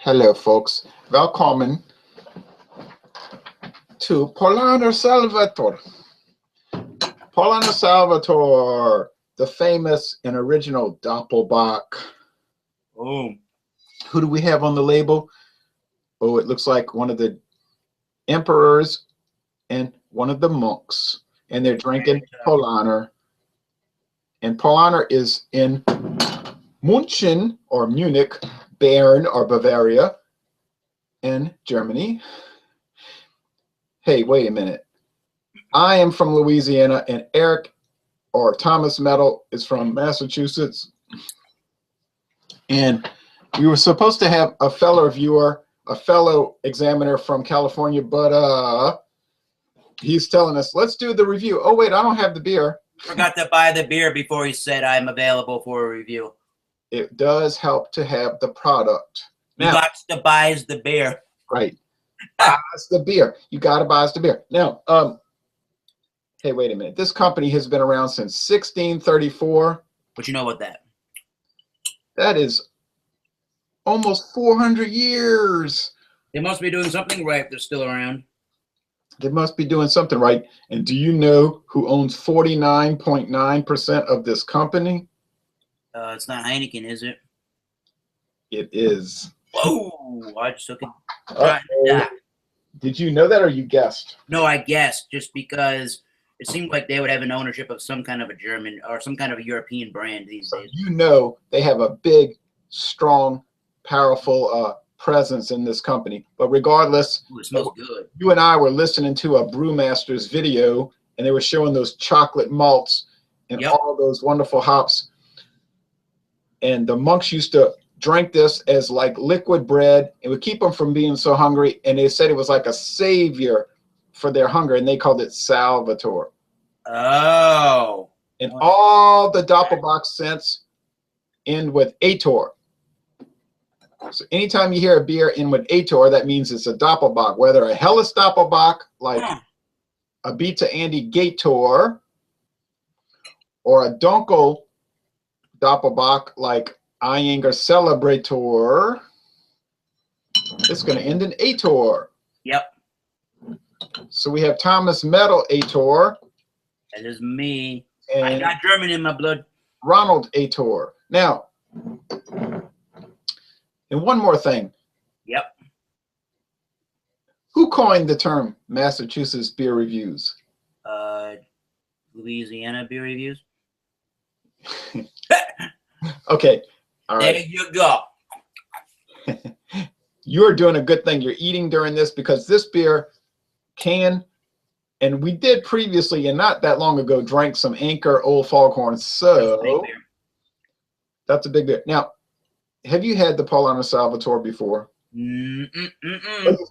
Hello, folks. Welcome to Paulaner Salvator. Paulaner Salvator, the famous and original Doppelbock. Oh, Who do we have on the label? Oh, it looks like one of the emperors and one of the monks. And they're drinking Paulaner. And Paulaner is in Munich or Munich, Bern or Bavaria in Germany. Hey, wait a minute. I am from Louisiana and Eric or Thomas Metal is from Massachusetts. And we were supposed to have a fellow viewer, a fellow examiner from California, but he's telling us, let's do the review. Oh, wait, I don't have the beer. forgot to buy the beer before he said I'm available for a review. It does help to have the product. You Now, got to buy the beer. right. Buy us the beer. You got to buy us the beer. Now, hey, wait a minute. This company has been around since 1634. But you know what that? That is almost 400 years. They must be doing something right if they're still around. They must be doing something right. And do you know who owns 49.9% of this company? It's not Heineken, is it? It is. Whoa! I just took it. Did you know that or you guessed? No, I guessed just because it seemed like they would have an ownership of some kind of a German or some kind of a European brand these days. You know they have a big, strong, powerful presence in this company. But regardless, Ooh, it smells good. You and I were listening to a Brewmaster's video, and they were showing those chocolate malts and all those wonderful hops. And the monks used to drink this as like liquid bread. It would keep them from being so hungry. And they said it was like a savior for their hunger, and they called it Salvator. Oh. And all the Doppelbock scents end with ator. So anytime you hear a beer end with ator, that means it's a Doppelbock, whether a Helles Doppelbock like a Beta Andy Gator or a Dunkel Doppelbock like Eyinger Celebrator, it's going to end in ator. Yep. So we have Thomas Metal ator. That is me. And I got German in my blood. Ronald ator. Now, and one more thing. Yep. Who coined the term Massachusetts beer reviews? Louisiana beer reviews. Okay. All right. There you go. You're doing a good thing. You're eating during this because this beer can, and we did previously and not that long ago, drank some Anchor Old Foghorn. So that's a big beer. Now, have you had the Paulaner Salvator before? Oh, you've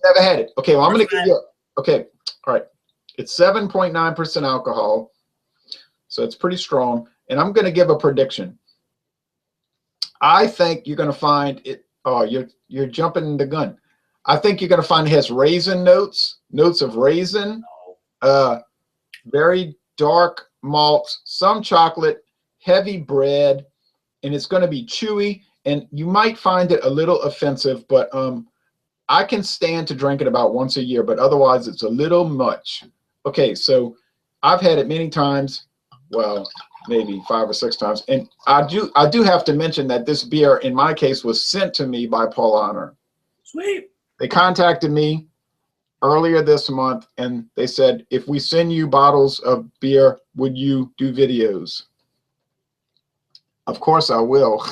never had it. Okay, well, I'm going to give you, okay, all right. It's 7.9% alcohol, so it's pretty strong. And I'm going to give a prediction. I think you're going to find it, oh, you're jumping the gun. I think you're going to find it has raisin notes of raisin, very dark malt, some chocolate, heavy bread, and it's going to be chewy. And you might find it a little offensive, but I can stand to drink it about once a year, but otherwise it's a little much. Okay, so I've had it many times, well, maybe 5 or 6 times. And I do have to mention that this beer, in my case, was sent to me by Paulaner. Sweet. They contacted me earlier this month, and they said, if we send you bottles of beer, would you do videos? Of course I will.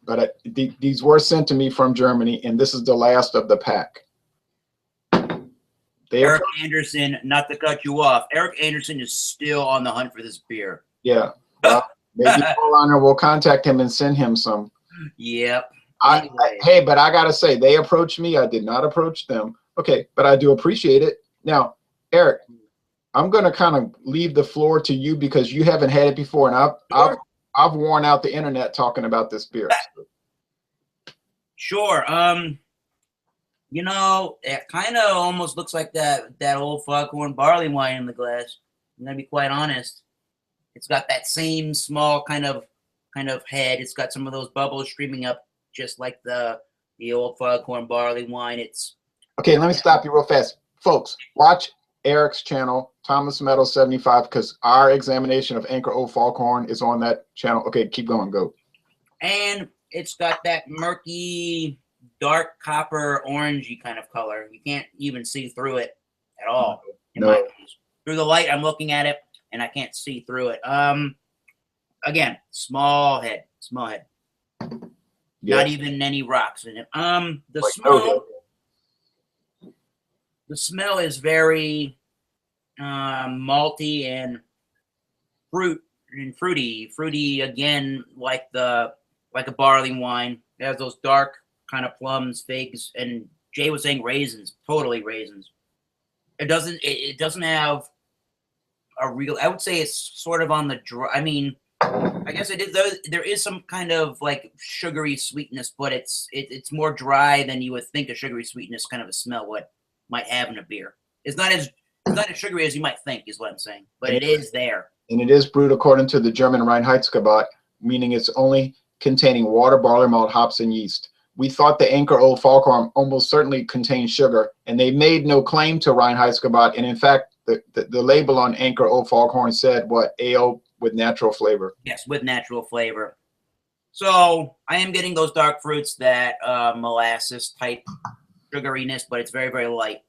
But these were sent to me from Germany, and this is the last of the pack. Eric Anderson, not to cut you off, Eric Anderson is still on the hunt for this beer. Yeah. Well, maybe Paulaner will contact him and send him some. Yep. Hey, but I got to say, they approached me. I did not approach them. Okay, but I do appreciate it. Now, Eric, I'm going to kind of leave the floor to you because you haven't had it before, and I've worn out the internet talking about this beer. Sure. You know, it kind of almost looks like that old foghorn barley wine in the glass. I'm gonna be quite honest. It's got that same small kind of head. It's got some of those bubbles streaming up, just like the The old foghorn barley wine. It's okay. Let me stop you real fast, folks. Watch Eric's channel, Thomas Meadow 75, because our examination of Anchor Old Foghorn is on that channel. Okay, keep going. Go. And it's got that murky, dark copper orangey kind of color. You can't even see through it at all. In my case. Through the light, I'm looking at it, and I can't see through it. Again, small head. Yeah. Not even any rocks in it. The smell is very malty and fruity again, like a barley wine. It has those dark kind of plums, figs, and Jay was saying raisins, totally raisins. It doesn't have a real, I would say it's sort of on the dry. I mean, I guess there is some kind of like sugary sweetness, but it's more dry than you would think a sugary sweetness kind of a smell might have in a beer. It's not as sugary as you might think, is what I'm saying, but it is there. And it is brewed according to the German Reinheitsgebot, meaning it's only containing water, barley malt, hops, and yeast. We thought the Anchor Old Foghorn almost certainly contained sugar, and they made no claim to Reinheitsgebot. And in fact, the label on Anchor Old Foghorn said what? Ale with natural flavor. Yes, with natural flavor. So I am getting those dark fruits, that molasses type sugariness, but it's very, very light.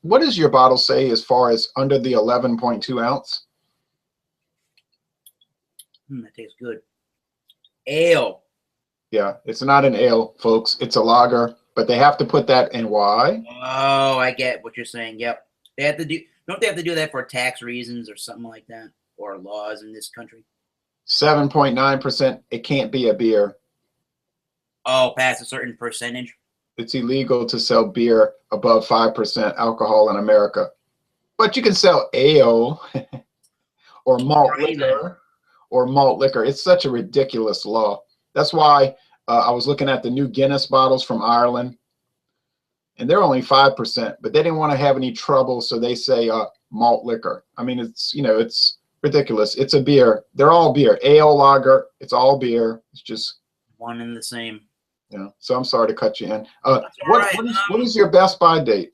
What does your bottle say as far as under the 11.2 ounce? That tastes good. Ale. Yeah, it's not an ale, folks. It's a lager, but they have to put that in. Why? Oh, I get what you're saying. Yep. They have to do. Don't they have to do that for tax reasons or something like that, or laws in this country? 7.9%. It can't be a beer. Oh, past a certain percentage. It's illegal to sell beer above 5% alcohol in America, but you can sell ale or malt liquor or malt liquor. It's such a ridiculous law. That's why I was looking at the new Guinness bottles from Ireland, and they're only 5%, but they didn't want to have any trouble, so they say malt liquor. I mean, it's ridiculous. It's a beer. They're all beer. Ale, lager, it's all beer. It's just one and the same. Yeah. So I'm sorry to cut you in. What is your Best Buy date?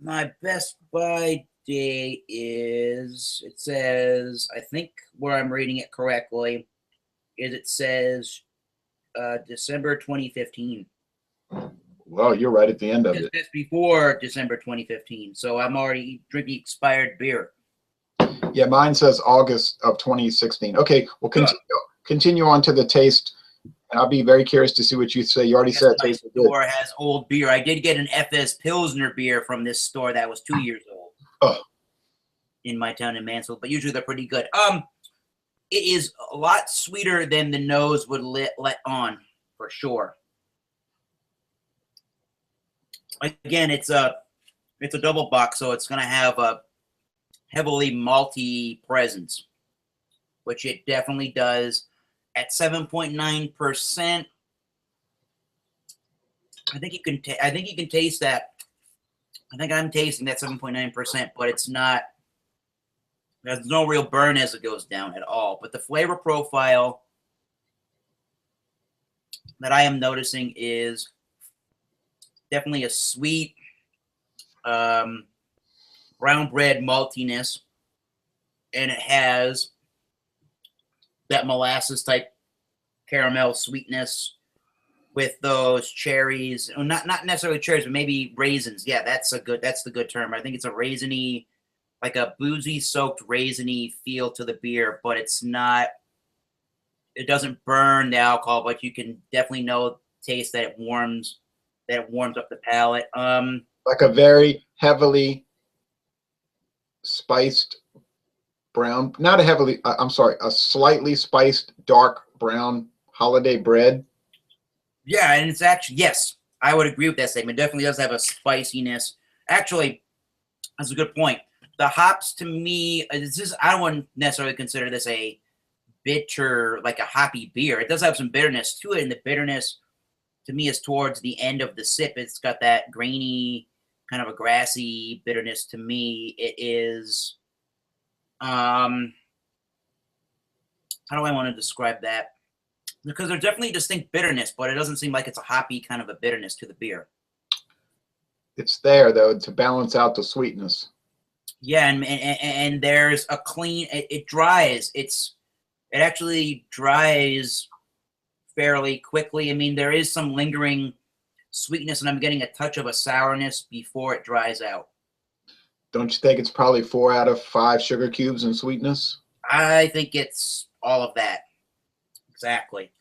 My Best Buy date is, it says, I think where I'm reading it correctly, is it says December 2015. Well, you're right at the end of it. It's before December 2015, so I'm already drinking expired beer. Yeah, mine says August of 2016. Okay, we'll continue on to the taste. I'll be very curious to see what you say. You already said it tastes good. My store has old beer. I did get an FS Pilsner beer from this store that was 2 years old. Oh. In my town in Mansfield, but usually they're pretty good. It is a lot sweeter than the nose would let on, for sure. Again, it's a double bock, so it's going to have a heavily malty presence, which it definitely does. At 7.9%, I think you can taste that. I think I'm tasting that 7.9%, but it's not. There's no real burn as it goes down at all. But the flavor profile that I am noticing is definitely a sweet, brown bread maltiness, and it has that molasses type caramel sweetness with those cherries. Well, not necessarily cherries, but maybe raisins. Yeah, that's the good term. I think it's a raisiny, like a boozy soaked raisiny feel to the beer, but it doesn't burn the alcohol, but you can definitely taste that it warms up the palate. Like a very heavily spiced brown, not a heavily, I'm sorry, a slightly spiced dark brown holiday bread. Yeah, and it's actually, yes, I would agree with that statement. It definitely does have a spiciness. Actually, that's a good point. The hops, to me, I don't want to necessarily consider this a bitter, like a hoppy beer. It does have some bitterness to it, and the bitterness, to me, is towards the end of the sip. It's got that grainy, kind of a grassy bitterness to me. It is, how do I want to describe that? Because there's definitely distinct bitterness, but it doesn't seem like it's a hoppy kind of a bitterness to the beer. It's there though to balance out the sweetness. Yeah, and there's a clean. It dries. It actually dries fairly quickly. I mean, there is some lingering sweetness, and I'm getting a touch of a sourness before it dries out. Don't you think it's probably 4 out of 5 sugar cubes in sweetness? I think it's all of that. Exactly.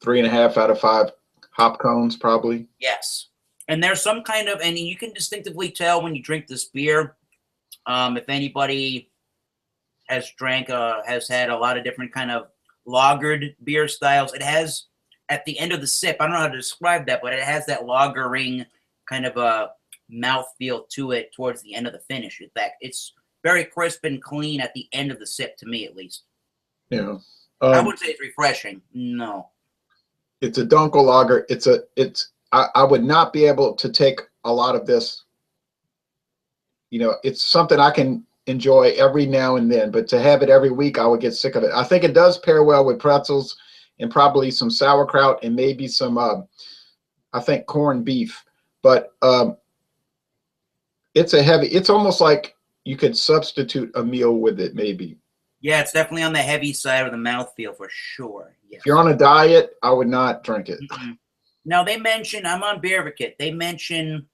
3.5 out of 5 hop cones, probably. Yes. And there's some kind of, and you can distinctively tell when you drink this beer, if anybody has had a lot of different kind of lagered beer styles, it has, at the end of the sip, I don't know how to describe that, but it has that lagering kind of a mouthfeel to it towards the end of the finish. In fact, it's very crisp and clean at the end of the sip, to me at least. Yeah. I wouldn't say it's refreshing. No. It's a dunkel lager. I would not be able to take a lot of this. You know, it's something I can enjoy every now and then, but to have it every week, I would get sick of it. I think it does pair well with pretzels and probably some sauerkraut and maybe some, I think, corned beef. But it's almost like you could substitute a meal with it, maybe. Yeah, it's definitely on the heavy side of the mouthfeel for sure. Yes. If you're on a diet, I would not drink it. Now, they mention, I'm on Beer Advocate, they mention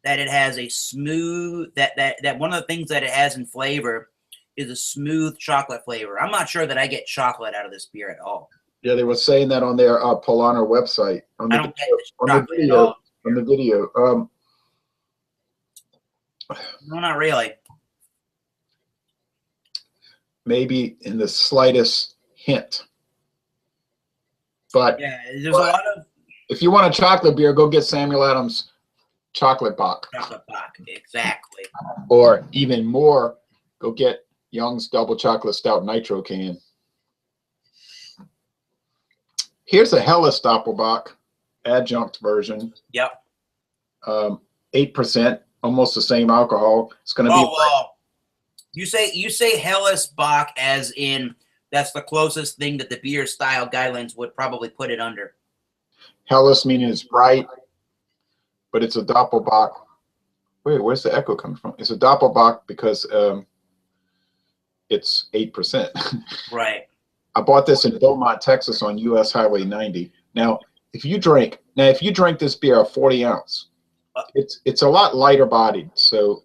that it has a smooth, that one of the things that it has in flavor is a smooth chocolate flavor. I'm not sure that I get chocolate out of this beer at all. Yeah, they were saying that on their Paulaner website. On the video. No, not really. Maybe in the slightest hint. But yeah, there's a lot of. If you want a chocolate beer, go get Samuel Adams chocolate bock. Chocolate bock, exactly. Or even more, go get Young's Double Chocolate Stout Nitro can. Here's a Helles Doppelbock adjunct version. Yep. 8%, almost the same alcohol. It's going to be. Well, you say Helles Bock as in that's the closest thing that the beer style guidelines would probably put it under. Helles meaning it's bright, but it's a Doppelbock. Wait, where's the echo coming from? It's a Doppelbock because it's 8%. Right. I bought this in Beaumont, Texas on US Highway 90. Now, if you drink this beer a 40 ounce, it's a lot lighter bodied. So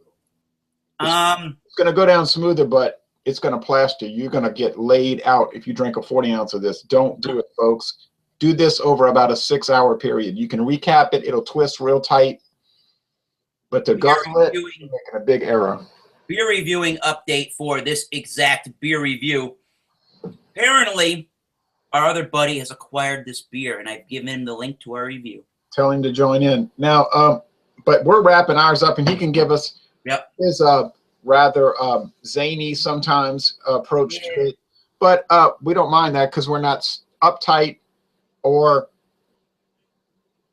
it's going to go down smoother, but it's going to plaster. You're going to get laid out if you drink a 40 ounce of this. Don't do it, folks. Do this over about a 6-hour period. You can recap it. It'll twist real tight. But to guzzle it, you're making a big error. Beer reviewing update for this exact beer review. Apparently, our other buddy has acquired this beer, and I've given him the link to our review. Tell him to join in. Now, but we're wrapping ours up, and he can give us his rather zany sometimes approach to it. But we don't mind that because we're not uptight or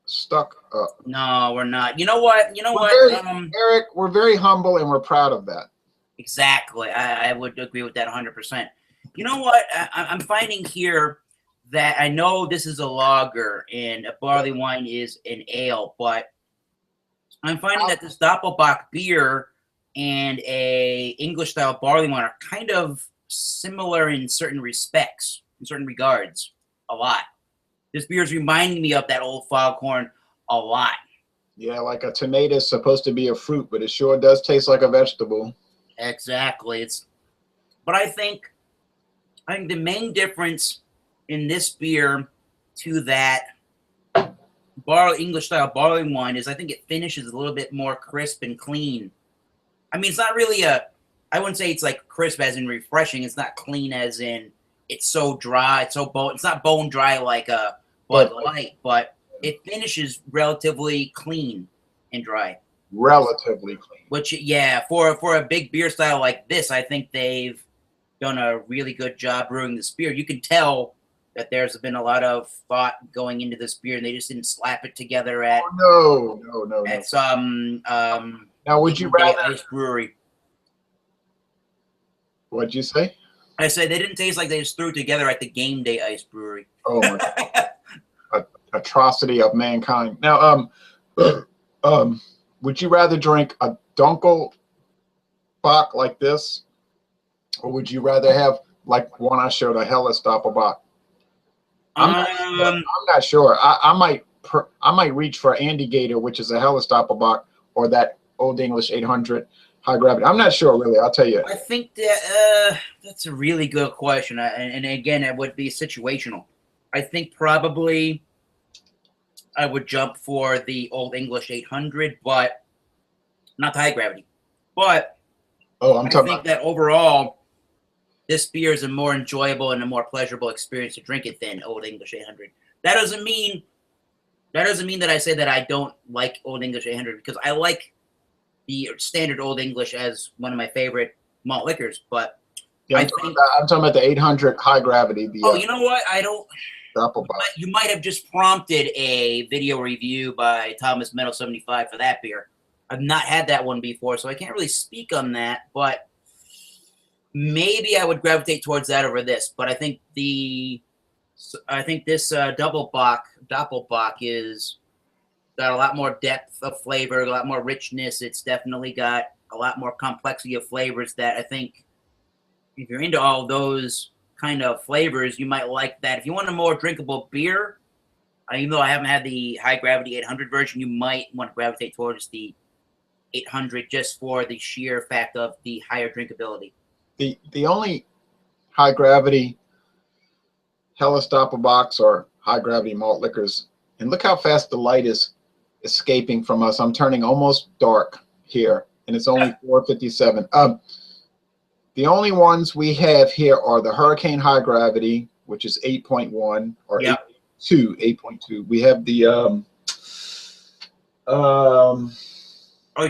stuck up. No, we're not. You know what? Eric, we're very humble, and we're proud of that. Exactly. I would agree with that 100%. You know what? I'm finding here that I know this is a lager and a barley wine is an ale, but I'm finding that this Doppelbock beer and a English style barley wine are kind of similar in certain respects, in certain regards, a lot. This beer is reminding me of that old foghorn a lot. Yeah, like a tomato is supposed to be a fruit, but it sure does taste like a vegetable. Exactly. But I think the main difference in this beer to that English style barley wine is I think it finishes a little bit more crisp and clean. I mean, it's not really I wouldn't say it's like crisp as in refreshing. It's not clean as in it's so dry. It's not bone dry like a Bud Light, but it finishes relatively clean and dry. Relatively clean. Which, yeah, for a big beer style like this, I think they've done a really good job brewing this beer. You can tell that there's been a lot of thought going into this beer, and they just didn't slap it together at no. some now would you rather ice brewery. What'd you say? I say they didn't taste like they just threw it together at the game day ice brewery. Oh my God. Atrocity of mankind. Now, would you rather drink a dunkel bock like this, or would you rather have like one I showed, a Helles Doppelbock? I'm not sure. I might reach for Andy Gator, which is a Helles Doppelbock, or that Old English 800 high gravity. I'm not sure really. I'll tell you. I think that that's a really good question, and again, it would be situational. I think probably I would jump for the Old English 800, but not the high gravity. But I think that overall, this beer is a more enjoyable and a more pleasurable experience to drink it than Old English 800. That doesn't mean that I say that I don't like Old English 800, because I like the standard Old English as one of my favorite malt liquors. But yeah, I'm talking about the 800 high gravity. You know what? I don't. You might have just prompted a video review by Thomas Metal 75 for that beer. I've not had that one before, so I can't really speak on that. But maybe I would gravitate towards that over this. But I think this Doppelbock is got a lot more depth of flavor, a lot more richness. It's definitely got a lot more complexity of flavors that I think if you're into all those kind of flavors, you might like that. If you want a more drinkable beer, even though I haven't had the high gravity 800 version, you might want to gravitate towards the 800 just for the sheer fact of the higher drinkability. The only high gravity Helles Doppelbocks or high gravity malt liquors, and look how fast the light is escaping from us. I'm turning almost dark here, and it's only 4:57. The only ones we have here are the Hurricane High Gravity, which is 8.1 or 8.2. We have the Oh, you're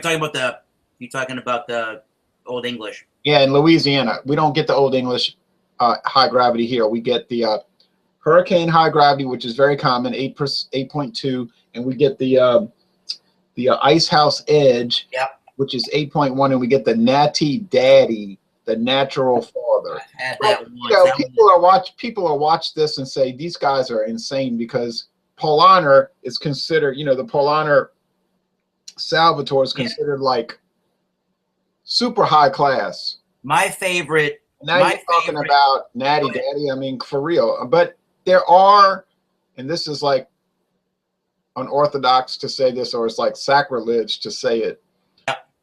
talking about the Old English. Yeah, in Louisiana, we don't get the Old English high gravity here. We get the Hurricane High Gravity, which is very common, 8.2, and we get the Ice House Edge, which is 8.1, and we get the Natty Daddy, the Natural Father. I've had that one. People are watch this and say these guys are insane, because Paulaner is considered, the Paulaner Salvator is considered like super high class. My favorite. Now you're talking about Natty Daddy. I mean, for real. But there are, and this is like unorthodox to say this, or it's like sacrilege to say it.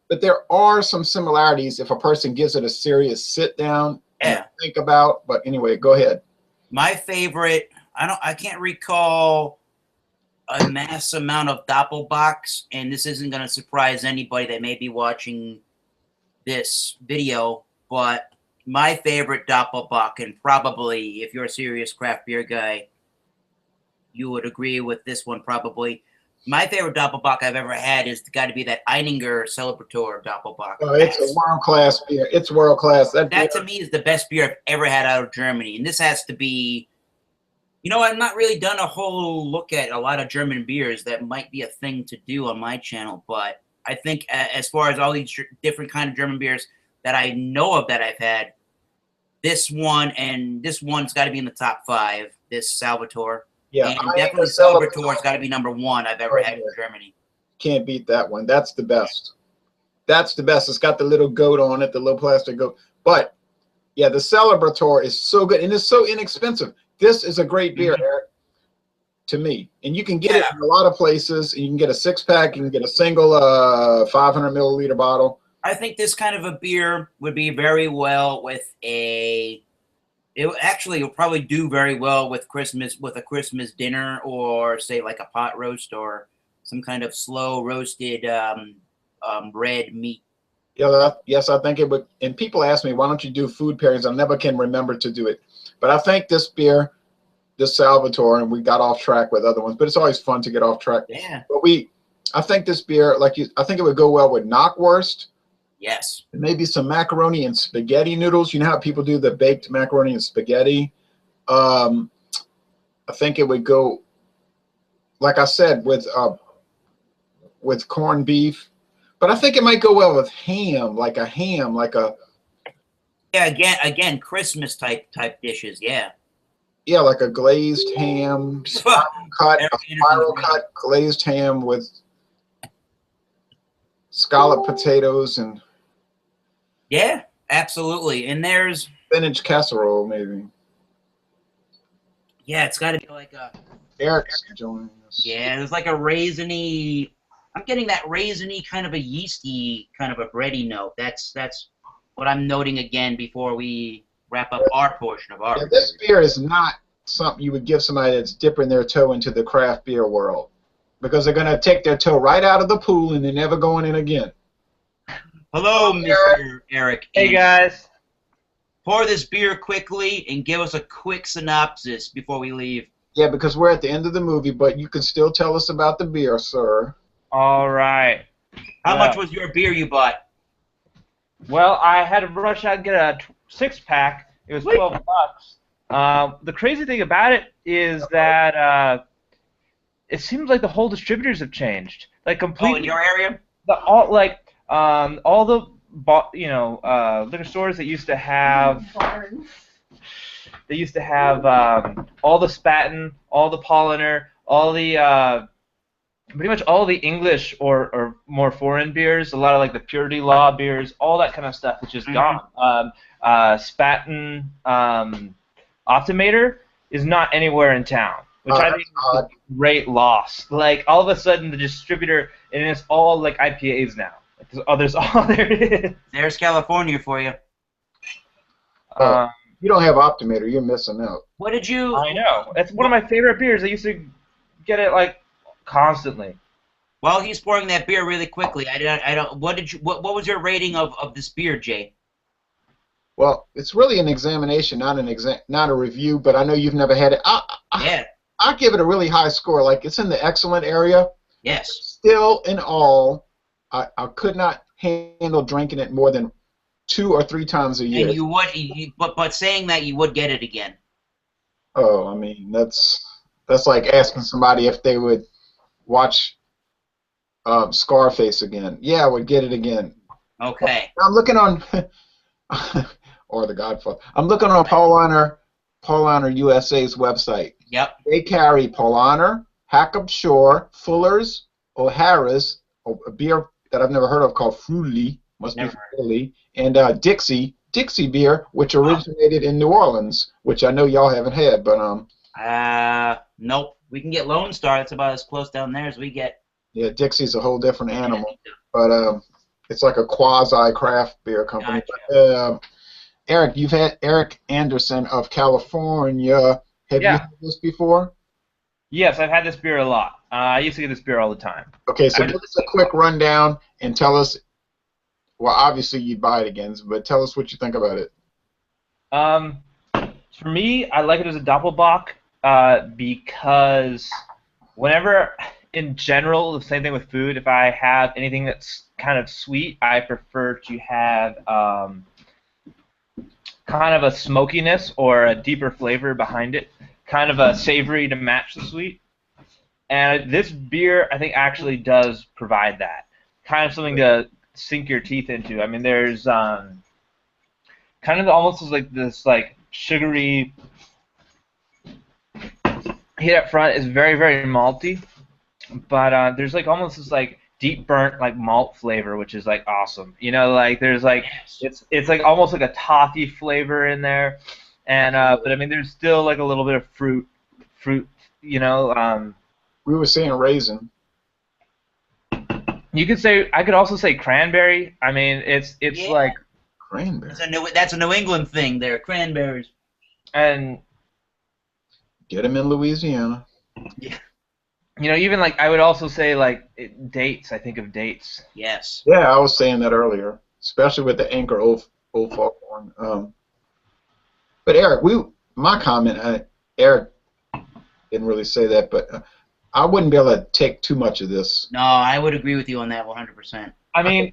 But there are some similarities if a person gives it a serious sit down and think about. But anyway, go ahead. My favorite, I can't recall a mass amount of Doppelbocks, and this isn't going to surprise anybody that may be watching this video, but my favorite Doppelbock, and probably if you're a serious craft beer guy, you would agree with this one probably. My favorite Doppelbock I've ever had is got to be that Eininger Celebrator Doppelbock. Oh, it's a world-class beer. It's world-class. That to me is the best beer I've ever had out of Germany. And this has to be, I've not really done a whole look at a lot of German beers. That might be a thing to do on my channel. But I think as far as all these different kind of German beers that I know of that I've had, this one's got to be in the top 5, this Salvator. Yeah, and definitely Salvator's got to be number 1 I've ever had in Germany. Can't beat that one. That's the best. That's the best. It's got the little goat on it, the little plastic goat. But yeah, the Celebrator is so good, and it's so inexpensive. This is a great beer, Eric, to me. And you can get it in a lot of places. You can get a 6-pack. You can get a single 500 milliliter bottle. I think this kind of a beer would be very well with It will probably do very well with a Christmas dinner, or say like a pot roast or some kind of slow roasted red meat. Yeah, yes, I think it would. And people ask me, why don't you do food pairings? I never can remember to do it. But I think this beer, this Salvator, and we got off track with other ones, but it's always fun to get off track. Yeah. But I think this beer, I think it would go well with knockwurst. Yes. Maybe some macaroni and spaghetti noodles. You know how people do the baked macaroni and spaghetti? I think it would go, like I said, with corned beef. But I think it might go well with ham, like a Yeah, again, Christmas type dishes. Yeah. Yeah, like a glazed ham, spiral cut, a spiral cut glazed ham with scalloped potatoes and yeah, absolutely. And there's spinach casserole, maybe. Yeah, it's got to be like a Eric's joining us. Yeah, there's like a raisiny. I'm getting that raisiny kind of a yeasty kind of a bready note. That's what I'm noting again before we wrap up our portion of our. Yeah, this beer is not something you would give somebody that's dipping their toe into the craft beer world, because they're going to take their toe right out of the pool and they're never going in again. Hello, Mr. Eric. Hey, guys. Pour this beer quickly and give us a quick synopsis before we leave. Yeah, because we're at the end of the movie, but you can still tell us about the beer, sir. All right. How much was your beer you bought? Well, I had to rush out and get a six-pack. It was $12. The crazy thing about it is that it seems like the whole distributors have changed, like completely. Oh, in your area? All the liquor stores that used to have. They used to have all the Spaten, all the Paulaner, all the pretty much all the English or more foreign beers. A lot of like the Purity Law beers, all that kind of stuff, which is gone. Spaten Optimator is not anywhere in town, which I think is a great loss. Like all of a sudden, the distributor and it's all like IPAs now. There's all there is. There's California for you. You don't have Optimator, you're missing out. What did you? I know. It's one of my favorite beers. I used to get it like constantly. Well, he's pouring that beer really quickly. I don't. What was your rating of this beer, Jay? Well, it's really an examination, not a review. But I know you've never had it. Yeah. I give it a really high score. Like it's in the excellent area. Yes. Still, in all, I could not handle drinking it more than 2 or 3 times a year. And you would, but saying that, you would get it again. Oh, I mean that's like asking somebody if they would watch Scarface again. Yeah, I would get it again. Okay. I'm looking on, or The Godfather. I'm looking on Paulaner USA's website. Yep. They carry Paulaner, Hackup Shore, Fuller's, O'Hara's, a beer that I've never heard of called Fruity, must be Fruity, and Dixie beer, which originated in New Orleans, which I know y'all haven't had, but nope. We can get Lone Star. It's about as close down there as we get. Yeah, Dixie's a whole different animal, but it's like a quasi craft beer company. Gotcha. But, Eric, you've had Eric Anderson of California. Have you had this before? Yes, I've had this beer a lot. I used to get this beer all the time. Okay, so give us a quick rundown and tell us. Well, obviously you'd buy it again, but tell us what you think about it. For me, I like it as a Doppelbock because whenever, in general, the same thing with food, if I have anything that's kind of sweet, I prefer to have kind of a smokiness or a deeper flavor behind it, kind of a savory to match the sweet. And this beer, I think, actually does provide that. Kind of something to sink your teeth into. I mean, there's kind of almost like this like sugary hit up front is very, very malty, but there's like almost this like deep burnt like malt flavor, which is like awesome. You know, like there's like it's like almost like a toffee flavor in there, and but I mean there's still like a little bit of fruit. You know. We were saying raisin. You could say I could also say cranberry. I mean it's like cranberry. That's a New England thing there, cranberries. And get them in Louisiana. Yeah. You know, even like I would also say like dates. I think of dates. Yes. Yeah, I was saying that earlier, especially with the Anchor Old Foghorn. But Eric, my comment. Eric didn't really say that, but I wouldn't be able to take too much of this. No, I would agree with you on that 100%. I mean,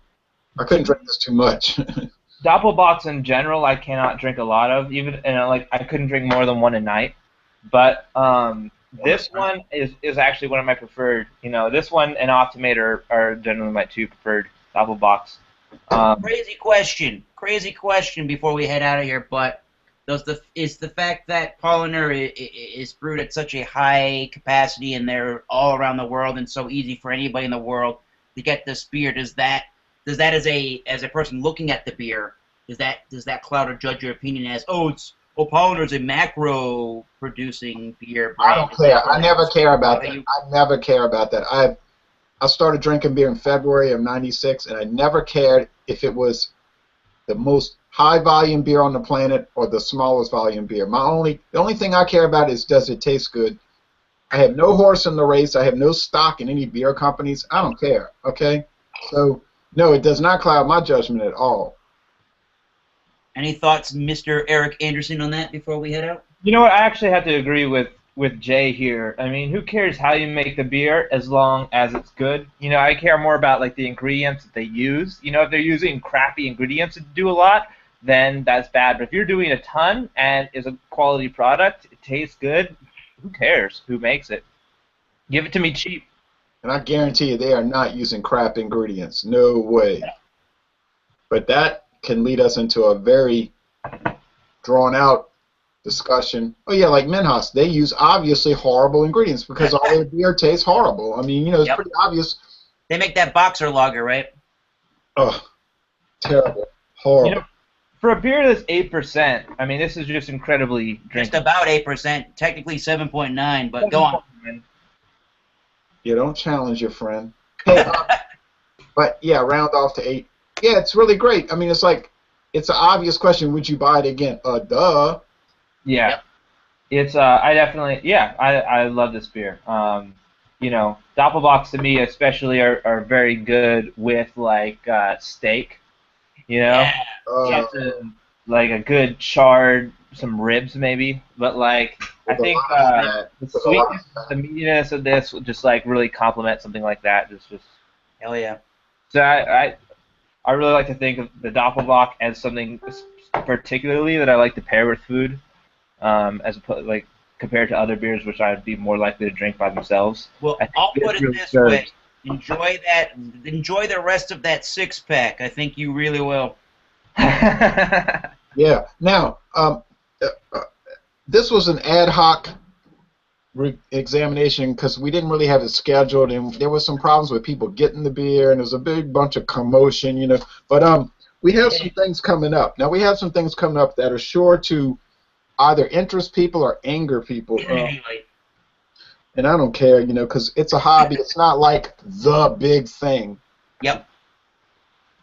I couldn't drink this too much. Doppelbocks in general, I cannot drink a lot of. Even like I couldn't drink more than one a night. But this one is actually one of my preferred. You know, this one and Optimator are generally my 2 preferred Doppelbocks. Crazy question. crazy question before we head out of here, but is the fact that Paulaner is brewed at such a high capacity and they're all around the world and so easy for anybody in the world to get this beer, does that as a person looking at the beer, does that cloud or judge your opinion as Paulaner's a macro producing beer brand? I don't care. I never care about that. I never care about that. I started drinking beer in February of '96, and I never cared if it was the most high volume beer on the planet or the smallest volume beer. The only thing I care about is, does it taste good? I have no horse in the race. I have no stock in any beer companies. I don't care. Okay, so no, it does not cloud my judgment at all. Any thoughts, Mr. Eric Anderson, on that before we head out? You know what? I actually have to agree with Jay here. I mean, who cares how you make the beer as long as it's good? You know, I care more about like the ingredients that they use. You know, if they're using crappy ingredients to do a lot, then that's bad. But if you're doing a ton and it's a quality product, it tastes good, who cares who makes it? Give it to me cheap. And I guarantee you they are not using crap ingredients. No way. But that can lead us into a very drawn-out discussion. Oh, yeah, like Minhas. They use obviously horrible ingredients because all their beer tastes horrible. I mean, you know, it's pretty obvious. They make that boxer lager, right? Oh, terrible. Horrible. You know, for a beer that's 8%, I mean, this is just incredibly drinkable. Just about 8%, technically 7.9, but go on. You don't challenge your friend. Hey, but, yeah, round off to 8. Yeah, it's really great. I mean, it's like, it's an obvious question. Would you buy it again? Duh. Yeah. Yep. It's, I definitely, yeah, I love this beer. You know, Doppelbocks to me especially are very good with, like, steak. You know? Yeah. Like a good charred, some ribs maybe. But, like, I think the sweetness, the meatiness of this would just, like, really complement something like that. Just hell yeah. So I really like to think of the Doppelbock as something particularly that I like to pair with food, like compared to other beers which I'd be more likely to drink by themselves. Well, I'll put it this way: enjoy that. Enjoy the rest of that 6-pack. I think you really will. Yeah. Now, this was an ad hoc examination because we didn't really have it scheduled, and there were some problems with people getting the beer, and there's a big bunch of commotion, you know. But we have some things coming up. Now we have some things coming up that are sure to either interest people or anger people. And I don't care, you know, because it's a hobby. It's not like the big thing. Yep.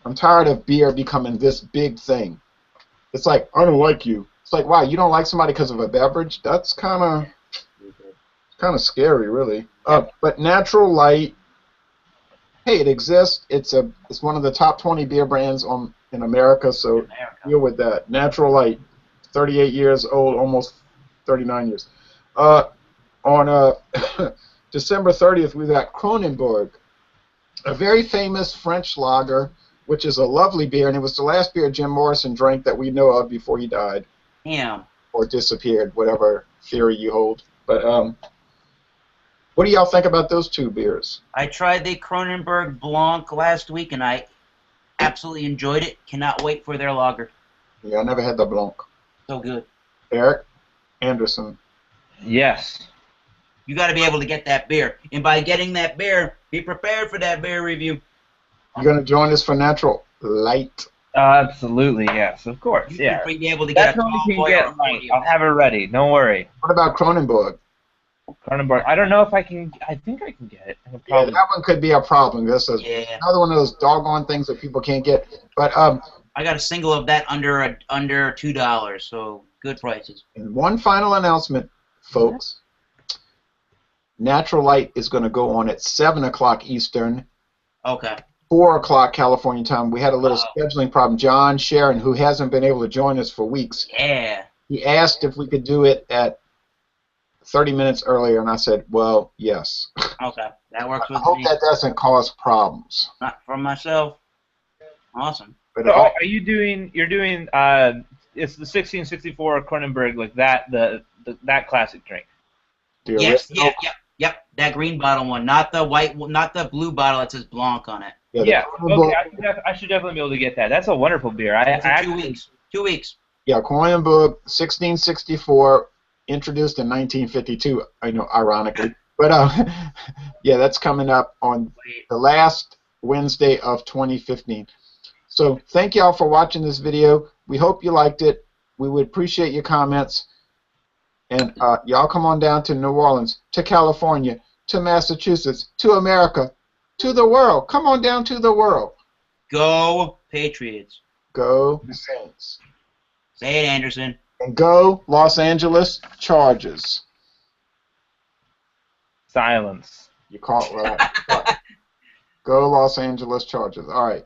I'm tired of beer becoming this big thing. It's like, I don't like you. It's like, wow, you don't like somebody because of a beverage? That's kind of scary, really. But Natural Light, hey, it exists. It's one of the top 20 beer brands in America, so deal with that. Natural Light, 38 years old, almost 39 years. On December 30th, we got Kronenbourg, a very famous French lager, which is a lovely beer, and it was the last beer Jim Morrison drank that we know of before he died. Yeah. Or disappeared, whatever theory you hold. But what do y'all think about those two beers? I tried the Kronenbourg Blanc last week, and I absolutely enjoyed it. Cannot wait for their lager. Yeah, I never had the Blanc. So good. Eric Anderson. Yes. You got to be able to get that beer. And by getting that beer, be prepared for that beer review. You going to join us for Natural Light? Absolutely, yes, of course. You be able to get That's what we can get right. I'll have it ready. Don't worry. What about Kronenbourg? Kronenbourg. I don't know if I can. I think I can get it. Yeah, that one could be a problem. This is another one of those doggone things that people can't get. But I got a single of that under $2, so good prices. And one final announcement, folks. Natural Light is going to go on at 7 o'clock Eastern. Okay. 4 o'clock California time. We had a little scheduling problem. John Sharon, who hasn't been able to join us for weeks, he asked if we could do it at 30 minutes earlier, and I said, well, yes. Okay, that works with me. I hope that doesn't cause problems. Not for myself. Awesome. But so are you doing? You're doing. It's the 1664 Kronenbourg, like that. That classic drink. Yes. Yeah. Yep, that green bottle one, not the white, not the blue bottle that says Blanc on it. Yeah. Okay. I should definitely be able to get that. That's a wonderful beer. It's in 2 weeks. 2 weeks. Yeah, Kronenbourg, 1664, introduced in 1952. I know, ironically, but yeah, that's coming up on the last Wednesday of 2015. So thank y'all for watching this video. We hope you liked it. We would appreciate your comments. And y'all come on down to New Orleans, to California, to Massachusetts, to America, to the world. Come on down to the world. Go Patriots. Go Saints. Say it, Anderson. And go Los Angeles Chargers. Silence. You caught what I Go Los Angeles Chargers. All right.